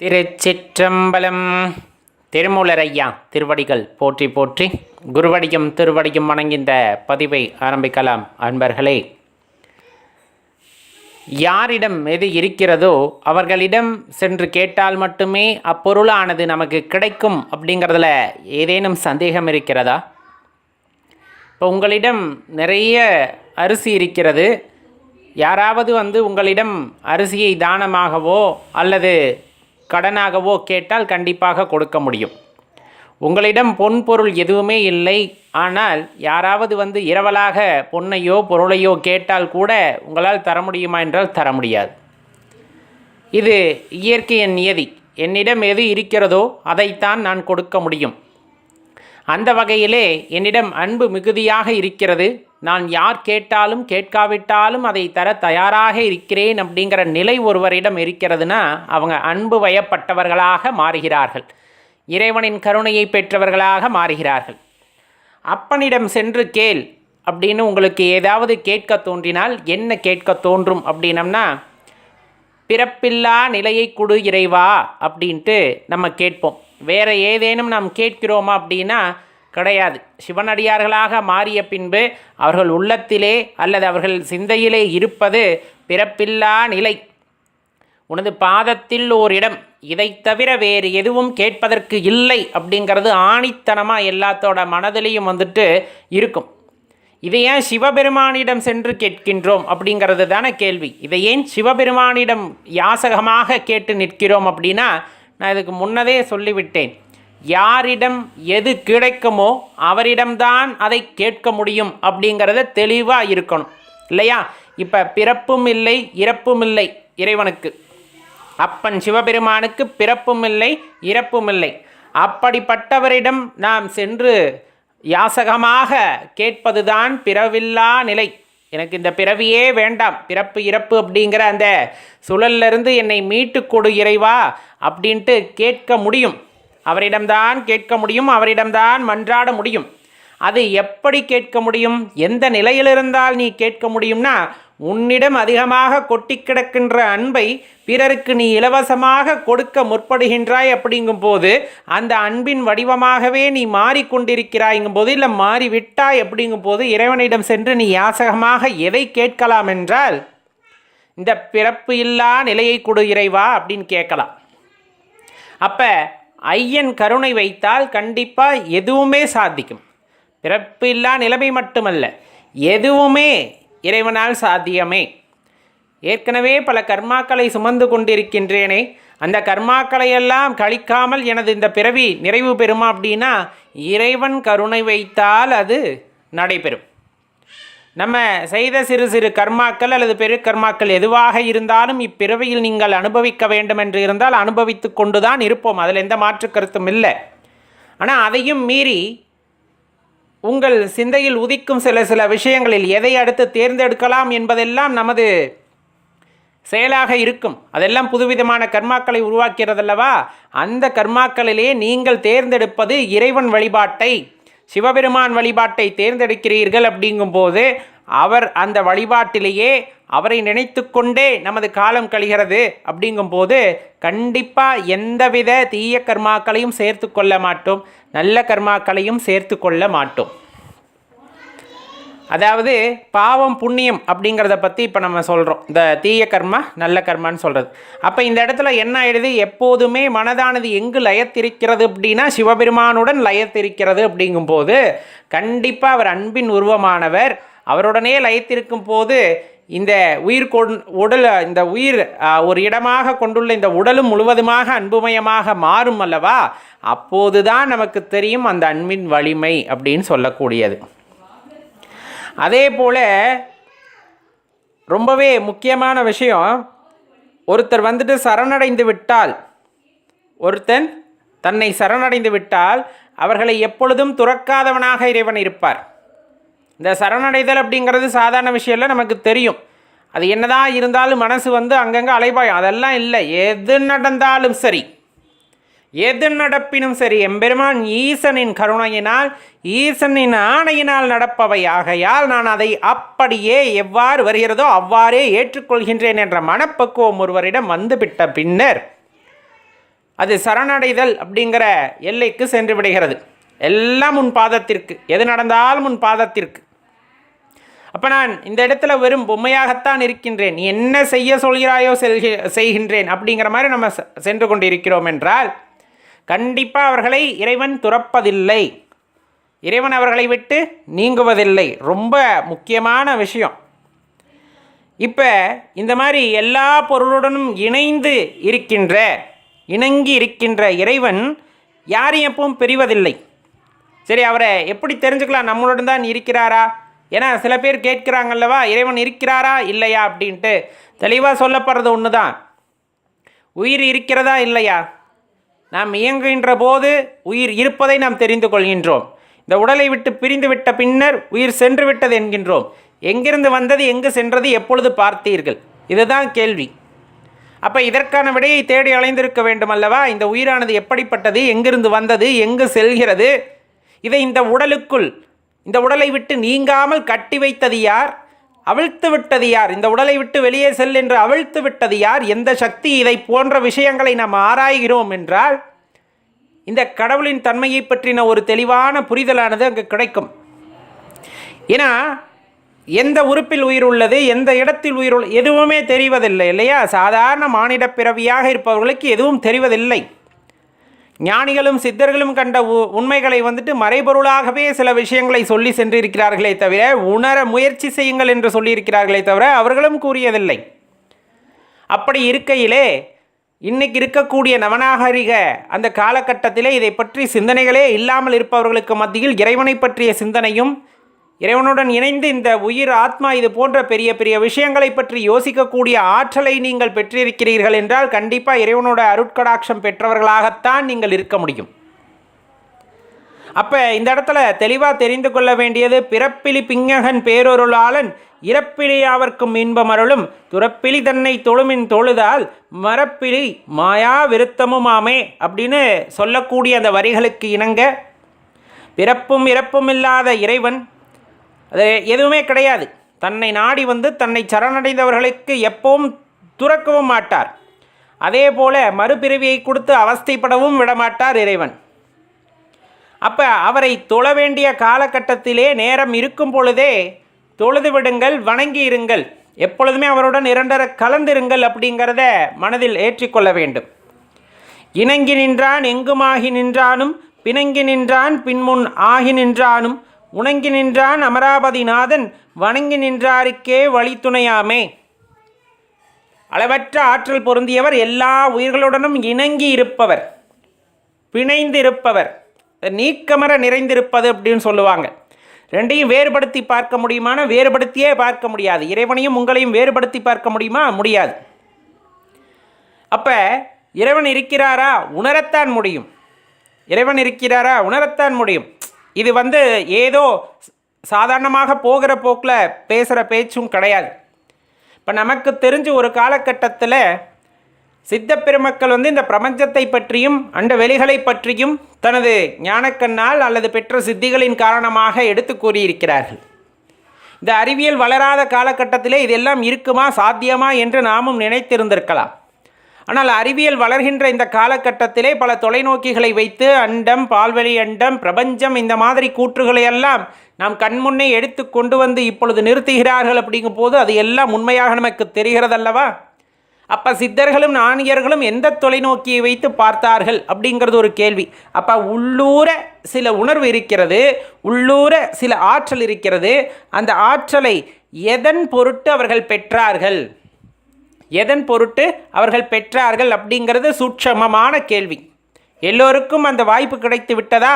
திருச்சிற்றம்பலம். திருமூலரையா திருவடிகள் போற்றி போற்றி, குருவடியும் திருவடியும் வணங்கிந்த பதிவை ஆரம்பிக்கலாம். அன்பர்களே, யாரிடம் எது இருக்கிறதோ அவர்களிடம் சென்று கேட்டால் மட்டுமே அப்பொருளானது நமக்கு கிடைக்கும் அப்படிங்கிறதுல ஏதேனும் சந்தேகம் இருக்கிறதா? இப்போ உங்களிடம் நிறைய அரிசி இருக்கிறது. யாராவது உங்களிடம் அரிசியை தானமாகவோ அல்லது கடனாகவோ கேட்டால் கண்டிப்பாக கொடுக்க முடியும். உங்களிடம் பொன் பொருள் எதுவுமே இல்லை, ஆனால் யாராவது இரவலாக பொன்னையோ பொருளையோ கேட்டால் கூட உங்களால் தர முடியுமா என்றால் தர முடியாது. இது இயற்கையின் நியதி. என்னிடம் எது இருக்கிறதோ அதைத்தான் நான் கொடுக்க முடியும். அந்த வகையிலே என்னிடம் அன்பு மிகுதியாக இருக்கிறது. நான் யார் கேட்டாலும் கேட்காவிட்டாலும் அதை தர தயாராக இருக்கிறேன் அப்படிங்கிற நிலை ஒருவரிடம் இருக்கிறதுனா அவங்க அன்பு வயப்பட்டவர்களாக மாறுகிறார்கள், இறைவனின் கருணையை பெற்றவர்களாக மாறுகிறார்கள். அப்பனிடம் சென்று கேள் அப்படின்னு உங்களுக்கு ஏதாவது கேட்க தோன்றினால் என்ன கேட்க தோன்றும் அப்படின்னம்னா, பிறப்பில்லா நிலையை கொடு இறைவா அப்படின்ட்டு நம்ம கேட்போம். வேறு ஏதேனும் நாம் கேட்கிறோமா அப்படின்னா கிடையாது. சிவனடியார்களாக மாறிய பின்பு அவர்கள் உள்ளத்திலே அல்லது அவர்கள் சிந்தையிலே இருப்பது பிறப்பில்லா நிலை. உனது பாதத்தில் ஓரிடம், இதை தவிர வேறு எதுவும் கேட்பதற்கு இல்லை அப்படிங்கிறது ஆணித்தனமாக எல்லாத்தோட மனதிலையும் இருக்கும். இதை ஏன் சிவபெருமானிடம் சென்று கேட்கின்றோம் அப்படிங்கிறது தானே கேள்வி. இதை ஏன் சிவபெருமானிடம் யாசகமாக கேட்டு நிற்கிறோம் அப்படின்னா, நான் இதுக்கு முன்னதே சொல்லிவிட்டேன். யாரிடம் எது கிடைக்குமோ அவரிடம்தான் அதை கேட்க முடியும் அப்படிங்கிறத தெளிவாக இருக்கணும் இல்லையா? இப்போ பிறப்பும் இல்லை இறப்பும் இல்லை இறைவனுக்கு. அப்பன் சிவபெருமானுக்கு பிறப்பும் இல்லை இறப்பும் இல்லை. அப்படிப்பட்டவரிடம் நாம் சென்று யாசகமாக கேட்பதுதான் பிறவில்லா நிலை. எனக்கு இந்த பிறவியே வேண்டாம், பிறப்பு இறப்பு அப்படிங்கிற அந்த சுழலிருந்து என்னை மீட்டு கொடு இறைவா அப்படின்ட்டு கேட்க முடியும். அவரிடம்தான் கேட்க முடியும், அவரிடம்தான் மன்றாட முடியும். அது எப்படி கேட்க முடியும்? எந்த நிலையிலிருந்தால் நீ கேட்க முடியும்னா, உன்னிடம் அதிகமாக கொட்டி கிடக்கின்ற அன்பை பிறருக்கு நீ இலவசமாக கொடுக்க முற்படுகின்றாய் அப்படிங்கும் போது, அந்த அன்பின் வடிவமாகவே நீ மாறிக்கொண்டிருக்கிறாய்ங்கும் போது, இல்லை மாறிவிட்டாய் அப்படிங்கும் போது, இறைவனிடம் சென்று நீ யாசகமாக எதை கேட்கலாம் என்றால், இந்த பிறப்பு இல்லா நிலையை கொடு இறைவா அப்படின்னு கேட்கலாம். அப்போ ஐயன் கருணை வைத்தால் கண்டிப்பாக எதுவுமே சாதிக்கும். பிறப்பு இல்லா நிலைமை மட்டுமல்ல, எதுவுமே இறைவனால் சாத்தியமே. ஏற்கனவே பல கர்மாக்களை சுமந்து கொண்டிருக்கின்றேனே, அந்த கர்மாக்களையெல்லாம் கழிக்காமல் எனது இந்த பிறவி நிறைவு பெறுமா அப்படின்னா, இறைவன் கருணை வைத்தால் அது நடைபெறும். நம்ம செய்த சிறு சிறு கர்மாக்கள் அல்லது பெருக்கர்மாக்கள் எதுவாக இருந்தாலும் இப்பிறவியில் நீங்கள் அனுபவிக்க வேண்டும் என்று இருந்தால் அனுபவித்து கொண்டு தான் இருப்போம். அதில் எந்த மாற்று கருத்தும் இல்லை. ஆனால் அதையும் மீறி உங்கள் சிந்தையில் உதிக்கும் சில விஷயங்களில் எதை அடுத்து தேர்ந்தெடுக்கலாம் என்பதெல்லாம் நமது செயலாக இருக்கும். அதெல்லாம் புதுவிதமான கர்மாக்களை உருவாக்கிறதல்லவா? அந்த கர்மாக்களிலே நீங்கள் தேர்ந்தெடுப்பது இறைவன் வழிபாட்டை, சிவபெருமான் வழிபாட்டை தேர்ந்தெடுக்கிறீர்கள். அப்படிங்கும்போது அவர் அந்த வழிபாட்டிலேயே அவரை நினைத்து கொண்டே நமது காலம் கழிகிறது. அப்படிங்கும்போது கண்டிப்பாக எந்தவித தீய கர்மாக்களையும் சேர்த்து கொள்ள மாட்டோம், நல்ல கர்மாக்களையும் சேர்த்து கொள்ள மாட்டோம். அதாவது பாவம் புண்ணியம் அப்படிங்கிறத பற்றி இப்போ நம்ம சொல்கிறோம், இந்த தீய கர்மா நல்ல கர்மான்னு சொல்கிறது. அப்போ இந்த இடத்துல என்ன ஆயிடுது? எப்போதுமே மனதானது எங்கு லயத்திருக்கிறது அப்படின்னா சிவபெருமானுடன் லயத்திருக்கிறது. அப்படிங்கும்போது கண்டிப்பாக அவர் அன்பின் உருவமானவர். அவருடனே லயத்திருக்கும் போது இந்த இந்த உயிர் ஒரு இடமாக கொண்டுள்ள இந்த உடலும் முழுவதுமாக அன்புமயமாக மாறும் அல்லவா? அப்போதுதான் நமக்கு தெரியும் அந்த அன்பின் வலிமை அப்படின்னு சொல்லக்கூடியது. அதே போல் ரொம்பவே முக்கியமான விஷயம், ஒருத்தர் சரணடைந்து விட்டால், ஒருத்தன் தன்னை சரணடைந்து விட்டால் அவர்களை எப்பொழுதும் துறக்காதவனாக இறைவன் இருப்பார். இந்த சரணடைதல் அப்படிங்கிறது சாதாரண விஷயம் இல்லை, நமக்கு தெரியும். அது என்னதான் இருந்தாலும் மனசு அங்கங்கே அலைபாயும். அதெல்லாம் இல்லை. எது நடந்தாலும் சரி, எது நடப்பினும் சரி, எம்பெருமான் ஈசனின் கருணையினால் ஈசனின் ஆணையினால் நடப்பவை ஆகையால் நான் அதை அப்படியே எவ்வாறு வருகிறதோ அவ்வாறே ஏற்றுக்கொள்கின்றேன் என்ற மனப்பக்குவம் ஒருவரிடம் வந்துவிட்ட பின்னர் அது சரணடைதல் அப்படிங்கிற எல்லைக்கு சென்று விடுகிறது. எல்லாம் உன் பாதத்திற்கு, எது நடந்தாலும் உன் பாதத்திற்கு. அப்போ நான் இந்த இடத்துல வெறும் பொம்மையாகத்தான் இருக்கின்றேன், நீ என்ன செய்ய சொல்கிறாயோ செய்கின்றேன் அப்படிங்கிற மாதிரி நம்ம சென்று கொண்டு இருக்கிறோம் என்றால் கண்டிப்பாக அவர்களை இறைவன் துறப்பதில்லை, இறைவன் அவர்களை விட்டு நீங்குவதில்லை. ரொம்ப முக்கியமான விஷயம். இப்போ இந்த மாதிரி எல்லா பொருளுடனும் இணங்கி இருக்கின்ற இறைவன் யாரையும் எப்பவும் பிரிவதில்லை. சரி, அவரை எப்படி தெரிஞ்சுக்கலாம் நம்மளுடன் தான் இருக்கிறாரா? ஏன்னா சில பேர் கேட்குறாங்கல்லவா, இறைவன் இருக்கிறாரா இல்லையா அப்படின்ட்டு. தெளிவாக சொல்லப்படுறது ஒன்று தான், உயிர் இருக்கிறதா இல்லையா? நாம் இயங்குகின்ற போது உயிர் இருப்பதை நாம் தெரிந்து கொள்கின்றோம். இந்த உடலை விட்டு பிரிந்து விட்ட பின்னர் உயிர் சென்று விட்டது என்கின்றோம். எங்கிருந்து வந்தது, எங்கு சென்றது, எப்பொழுது பார்த்தீர்கள்? இதுதான் கேள்வி. அப்போ இதற்கான விடையை தேடி அலைந்திருக்க வேண்டும் அல்லவா? இந்த உயிரானது எப்படிப்பட்டது, எங்கிருந்து வந்தது, எங்கு செல்கிறது, இதை இந்த உடலை விட்டு நீங்காமல் கட்டி வைத்தது யார், அவிழ்த்து விட்டது யார், இந்த உடலை விட்டு வெளியே செல் என்று அவிழ்த்து விட்டது யார், எந்த சக்தி? இதை போன்ற விஷயங்களை நாம் ஆராய்கிறோம் என்றால் இந்த கடவுளின் தன்மையை பற்றின ஒரு தெளிவான புரிதலானது அங்கு கிடைக்கும். ஏன்னா எந்த உறுப்பில் உயிர் உள்ளது, எந்த இடத்தில் உயிர் உள்ளது, எதுவுமே தெரிவதில்லை இல்லையா? சாதாரண மானிட பிறவியாக இருப்பவர்களுக்கு எதுவும் தெரிவதில்லை. ஞானிகளும் சித்தர்களும் கண்ட உண்மைகளை மறைபொருளாகவே சில விஷயங்களை சொல்லி சென்றிருக்கிறார்களே தவிர, உணர முயற்சி செய்யுங்கள் என்று சொல்லியிருக்கிறார்களே தவிர அவர்களும் கூறியதில்லை. அப்படி இருக்கையிலே இன்னைக்கு இருக்கக்கூடிய நவநாகரிக அந்த காலகட்டத்திலே இதை பற்றி சிந்தனைகளே இல்லாமல் இருப்பவர்களுக்கு மத்தியில் இறைவனை பற்றிய சிந்தனையும், இறைவனுடன் இணைந்து இந்த உயிர் ஆத்மா இது போன்ற பெரிய பெரிய விஷயங்களை பற்றி யோசிக்கக்கூடிய ஆற்றலை நீங்கள் பெற்றிருக்கிறீர்கள் என்றால் கண்டிப்பாக இறைவனோட அருட்கடாட்சம் பெற்றவர்களாகத்தான் நீங்கள் இருக்க முடியும். அப்போ இந்த இடத்துல தெளிவாக தெரிந்து கொள்ள வேண்டியது, பிறப்பிலி பிங்ககன் பேரொருளாளன் இறப்பிலி யாவர்க்கும் இன்பம் அருளும் துறப்பிலி தன்னை தொழுமின் தொழுதால் மரப்பிலி மாயா விருத்தமுமாமே அப்படின்னு சொல்லக்கூடிய அந்த வரிகளுக்கு இணங்க, பிறப்பும் இறப்பும் இல்லாத இறைவன், அது எதுவுமே கிடையாது. தன்னை நாடி தன்னை சரணடைந்தவர்களுக்கு எப்பவும் துறக்கவும் மாட்டார். அதே போல் மறுபிறவியை கொடுத்து அவஸ்தைப்படவும் விடமாட்டார் இறைவன். அப்போ அவரை தொழ வேண்டிய காலகட்டத்திலே நேரம் இருக்கும் பொழுதே தொழுது விடுங்கள், வணங்கி இருங்கள், எப்பொழுதுமே அவருடன் இரண்டர கலந்திருங்கள் அப்படிங்கிறத மனதில் ஏற்றிக்கொள்ள வேண்டும். இணங்கி நின்றான் எங்குமாகி நின்றானும், பிணங்கி நின்றான் பின்முன் ஆகி நின்றானும், உணங்கி நின்றான் அமராபதிநாதன் வணங்கி நின்றாருக்கே வழித்துணையாமே. அளவற்ற ஆற்றல் பொருந்தியவர், எல்லா உயிர்களுடனும் இணங்கி இருப்பவர், பிணைந்து இருப்பவர், நீக்கமர நிறைந்திருப்பது அப்படின்னு சொல்லுவாங்க. ரெண்டையும் வேறுபடுத்தி பார்க்க முடியுமான? வேறுபடுத்தியே பார்க்க முடியாது. இறைவனையும் உங்களையும் வேறுபடுத்தி பார்க்க முடியுமா? முடியாது. அப்போ இறைவன் இருக்கிறாரா? உணரத்தான் முடியும். இறைவன் இருக்கிறாரா? உணரத்தான் முடியும். இது ஏதோ சாதாரணமாக போகிற போக்கில் பேசுகிற பேச்சும் கிடையாது. இப்போ நமக்கு தெரிஞ்சு ஒரு காலகட்டத்தில் சித்த பெருமக்கள் இந்த பிரபஞ்சத்தை பற்றியும் அண்ட வெளிகளை பற்றியும் தனது ஞானக்கண்ணால் அல்லது பெற்ற சித்திகளின் காரணமாக எடுத்து கூறியிருக்கிறார்கள். இந்த அறிவியல் வளராத காலகட்டத்திலே இதெல்லாம் இருக்குமா, சாத்தியமா என்று நாமும் நினைத்திருந்திருக்கலாம். ஆனால் அறிவியல் வளர்கின்ற இந்த காலகட்டத்திலே பல தொலைநோக்கிகளை வைத்து அண்டம், பால்வெளி அண்டம், பிரபஞ்சம், இந்த மாதிரி கூற்றுகளை எல்லாம் நாம் கண்முன்னே எடுத்து கொண்டு இப்பொழுது நிறுத்துகிறார்கள். அப்படிங்கும் போது அது எல்லாம் உண்மையாக நமக்கு தெரிகிறதல்லவா? அப்போ சித்தர்களும் ஞானியர்களும் எந்த தொலைநோக்கியை வைத்து பார்த்தார்கள் அப்படிங்கிறது ஒரு கேள்வி. அப்போ உள்ளூர சில உணர்வு இருக்கிறது, உள்ளூர சில ஆற்றல் இருக்கிறது. அந்த ஆற்றலை எதன் பொருட்டு அவர்கள் பெற்றார்கள், எதன் பொருட்டு அவர்கள் பெற்றார்கள் அப்படிங்கிறது சூட்சமமான கேள்வி. எல்லோருக்கும் அந்த வாய்ப்பு கிடைத்து விட்டதா?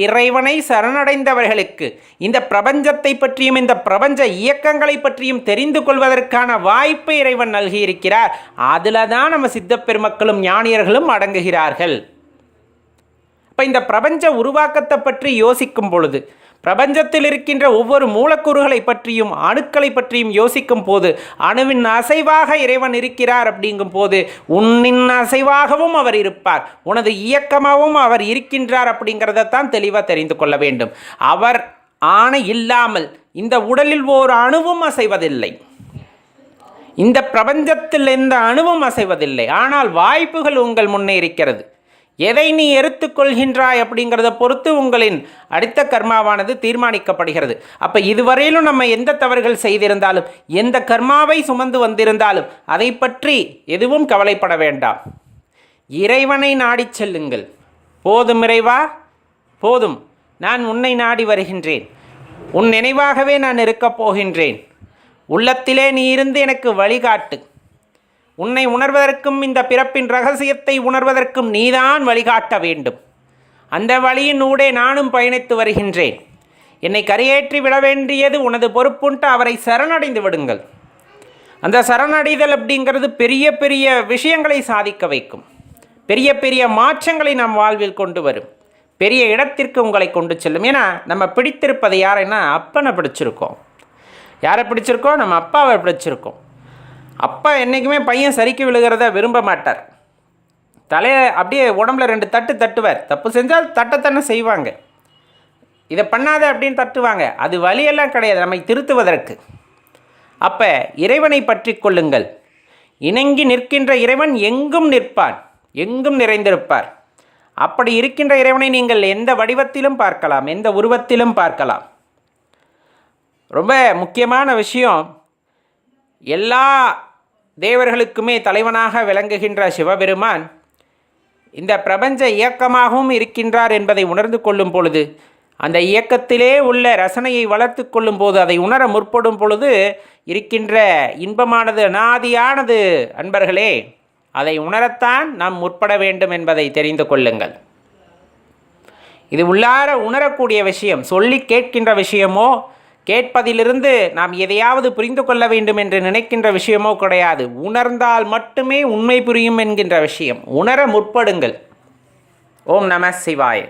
இறைவனை சரணடைந்தவர்களுக்கு இந்த பிரபஞ்சத்தை பற்றியும் இந்த பிரபஞ்ச இயக்கங்களை பற்றியும் தெரிந்து கொள்வதற்கான வாய்ப்பை இறைவன் நல்கியிருக்கிறார். அதில் தான் நம்ம சித்த பெருமக்களும் ஞானியர்களும் அடங்குகிறார்கள். இப்போ இந்த பிரபஞ்ச உருவாக்கத்தை பற்றி யோசிக்கும் பொழுது, பிரபஞ்சத்தில் இருக்கின்ற ஒவ்வொரு மூலக்கூறுகளை பற்றியும் அணுக்களை பற்றியும் யோசிக்கும் போது, அணுவின் அசைவாக இறைவன் இருக்கிறார் அப்படிங்கும் போது உன்னின் அசைவாகவும் அவர் இருப்பார், உனது இயக்கமாகவும் அவர் இருக்கின்றார் அப்படிங்கிறதான் தெளிவாக தெரிந்து கொள்ள வேண்டும். அவர் ஆணை இல்லாமல் இந்த உடலில் ஒரு அணுவும் அசைவதில்லை, இந்த பிரபஞ்சத்தில் எந்த அணுவும் அசைவதில்லை. ஆனால் வாய்ப்புகள் உங்கள் முன்னே இருக்கிறது. எதை நீ எடுத்துக்கொள்கின்றாய் அப்படிங்கிறத பொறுத்து உங்களின் அடுத்த கர்மாவானது தீர்மானிக்கப்படுகிறது. அப்போ இதுவரையிலும் நம்ம எந்த தவறுகள் செய்திருந்தாலும், எந்த கர்மாவை சுமந்து வந்திருந்தாலும் அதை பற்றி எதுவும் கவலைப்பட வேண்டாம். இறைவனை நாடி செல்லுங்கள். போதும் இறைவா, போதும், நான் உன்னை நாடி வருகின்றேன், உன் நினைவாகவே நான் இருக்கப் போகின்றேன், உள்ளத்திலே நீ இருந்து எனக்கு வழிகாட்டு, உன்னை உணர்வதற்கும் இந்த பிறப்பின் ரகசியத்தை உணர்வதற்கும் நீதான் வழிகாட்ட வேண்டும், அந்த வழியின் ஊடே நானும் பயணித்து வருகின்றேன், என்னை கரையேற்றி விட வேண்டியது உனது பொறுப்புன்ட்டு அவரை சரணடைந்து விடுங்கள். அந்த சரணடைதல் அப்படிங்கிறது பெரிய பெரிய விஷயங்களை சாதிக்க வைக்கும், பெரிய பெரிய மாற்றங்களை நம் வாழ்வில் கொண்டு வரும், பெரிய இடத்திற்கு உங்களை கொண்டு செல்லும். ஏன்னா நம்ம பிடித்திருப்பது யாரைன்னா அப்பனை பிடிச்சிருக்கோம். யாரை பிடிச்சிருக்கோம்? நம்ம அப்பாவை பிடிச்சிருக்கோம். அப்பா என்றைக்குமே பையன் சரிக்கு விழுகிறத விரும்ப மாட்டார். தலையை அப்படியே உடம்புல 2 தட்டு தட்டுவார். தப்பு செஞ்சால் தட்டத்தானே செய்வாங்க. இதை பண்ணாத அப்படின்னு தட்டுவாங்க. அது வழியெல்லாம் கிடையாது, நம்மை திருத்துவதற்கு. அப்போ இறைவனை பற்றி கொள்ளுங்கள். இணங்கி நிற்கின்ற இறைவன் எங்கும் நிற்பான், எங்கும் நிறைந்திருப்பார். அப்படி இருக்கின்ற இறைவனை நீங்கள் எந்த வடிவத்திலும் பார்க்கலாம், எந்த உருவத்திலும் பார்க்கலாம். ரொம்ப முக்கியமான விஷயம், எல்லா தேவர்களுக்குமே தலைவனாக விளங்குகின்ற சிவபெருமான் இந்த பிரபஞ்ச இயக்கமாகவும் இருக்கின்றார் என்பதை உணர்ந்து கொள்ளும் பொழுது, அந்த இயக்கத்திலே உள்ள ரசனையை வளர்த்து கொள்ளும் போது, அதை உணர முற்படும் பொழுது இருக்கின்ற இன்பமானது அநாதியானது. அன்பர்களே, அதை உணரத்தான் நாம் முற்பட வேண்டும் என்பதை தெரிந்து கொள்ளுங்கள். இது உள்ளார உணரக்கூடிய விஷயம், சொல்லி கேட்கின்ற விஷயமோ, கேட்பதிலிருந்து நாம் எதையாவது புரிந்து கொள்ள வேண்டும் என்று நினைக்கின்ற விஷயமோ கிடையாது. உணர்ந்தால் மட்டுமே உண்மை புரியும் என்கின்ற விஷயம். உணர முற்படுங்கள். ஓம் நம சிவாய.